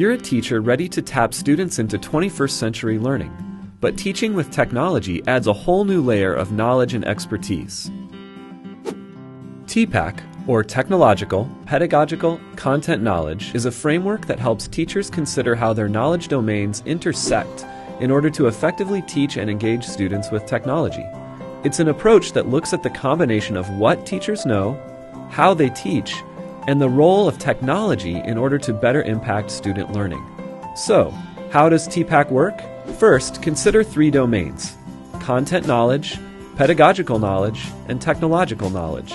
You're a teacher ready to tap students into 21st century learning, but teaching with technology adds a whole new layer of knowledge and expertise. TPACK, or Technological, Pedagogical, Content Knowledge, is a framework that helps teachers consider how their knowledge domains intersect in order to effectively teach and engage students with technology. It's an approach that looks at the combination of what teachers know, how they teach, and the role of technology in order to better impact student learning. So, how does TPACK work? First, consider three domains: content knowledge, pedagogical knowledge, and technological knowledge.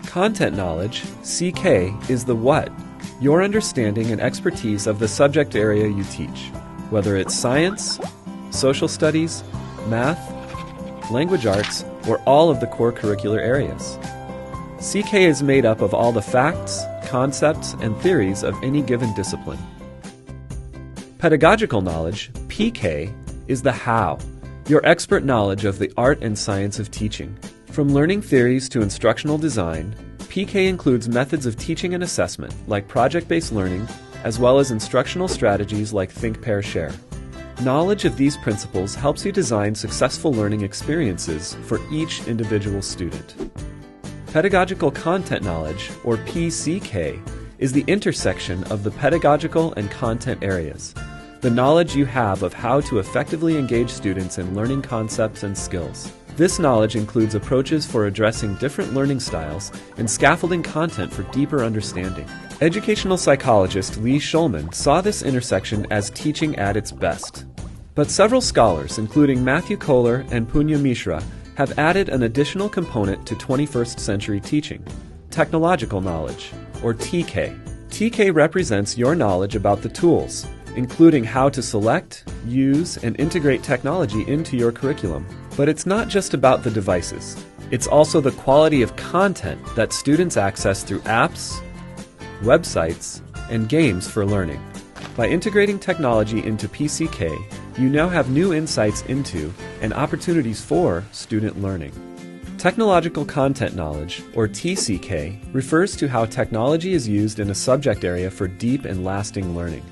Content knowledge, CK, is the what, your understanding and expertise of the subject area you teach, whether it's science, social studies, math, language arts, or all of the core curricular areas. CK is made up of all the facts, concepts, and theories of any given discipline. Pedagogical knowledge, PK, is the how, your expert knowledge of the art and science of teaching. From learning theories to instructional design, PK includes methods of teaching and assessment, like project-based learning, as well as instructional strategies like Think, Pair, Share. Knowledge of these principles helps you design successful learning experiences for each individual student. Pedagogical content knowledge, or PCK, is the intersection of the pedagogical and content areas, the knowledge you have of how to effectively engage students in learning concepts and skills. This knowledge includes approaches for addressing different learning styles and scaffolding content for deeper understanding. Educational psychologist Lee Schulman saw this intersection as teaching at its best. But several scholars, including Matthew Kohler and Punya Mishra, have added an additional component to 21st century teaching: technological knowledge, or TK. TK represents your knowledge about the tools, including how to select, use, and integrate technology into your curriculum. But it's not just about the devices. It's also the quality of content that students access through apps, websites, and games for learning. By integrating technology into PCK, you now have new insights into and opportunities for student learning. Technological content knowledge, or TCK, refers to how technology is used in a subject area for deep and lasting learning.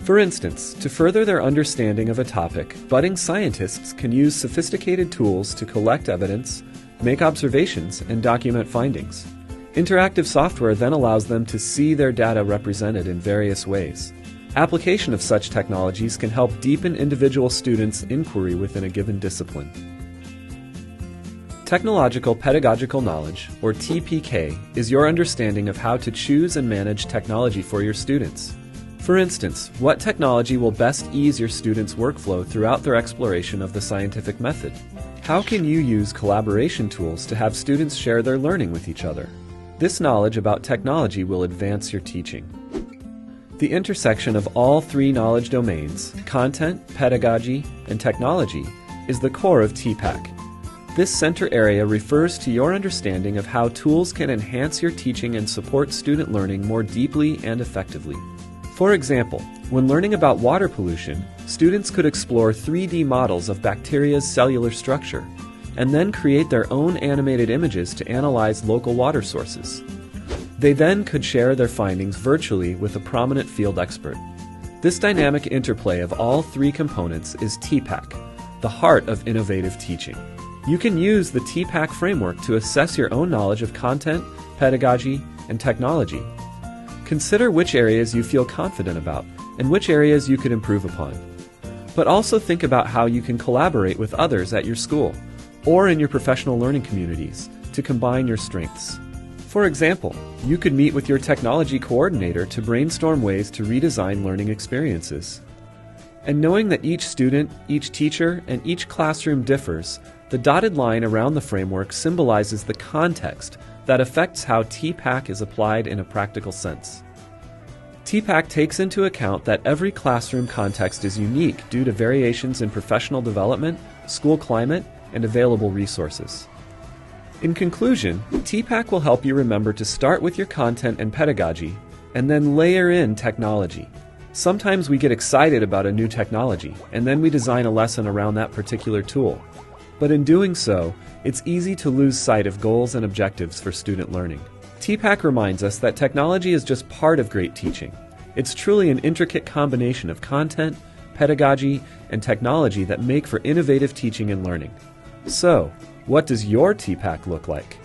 For instance, to further their understanding of a topic, budding scientists can use sophisticated tools to collect evidence, make observations, and document findings. Interactive software then allows them to see their data represented in various ways. Application of such technologies can help deepen individual students' inquiry within a given discipline. Technological pedagogical knowledge, or TPK, is your understanding of how to choose and manage technology for your students. For instance, what technology will best ease your students' workflow throughout their exploration of the scientific method? How can you use collaboration tools to have students share their learning with each other? This knowledge about technology will advance your teaching. The intersection of all three knowledge domains, content, pedagogy, and technology, is the core of TPACK. This center area refers to your understanding of how tools can enhance your teaching and support student learning more deeply and effectively. For example, when learning about water pollution, students could explore 3D models of bacteria's cellular structure, and then create their own animated images to analyze local water sources. They then could share their findings virtually with a prominent field expert. This dynamic interplay of all three components is TPACK, the heart of innovative teaching. You can use the TPACK framework to assess your own knowledge of content, pedagogy, and technology. Consider which areas you feel confident about and which areas you could improve upon. But also think about how you can collaborate with others at your school or in your professional learning communities to combine your strengths. For example, you could meet with your technology coordinator to brainstorm ways to redesign learning experiences. And knowing that each student, each teacher, and each classroom differs, the dotted line around the framework symbolizes the context that affects how TPACK is applied in a practical sense. TPACK takes into account that every classroom context is unique due to variations in professional development, school climate, and available resources. In conclusion, TPACK will help you remember to start with your content and pedagogy, and then layer in technology. Sometimes we get excited about a new technology, and then we design a lesson around that particular tool. But in doing so, it's easy to lose sight of goals and objectives for student learning. TPACK reminds us that technology is just part of great teaching. It's truly an intricate combination of content, pedagogy, and technology that make for innovative teaching and learning. So, what does your TPACK look like?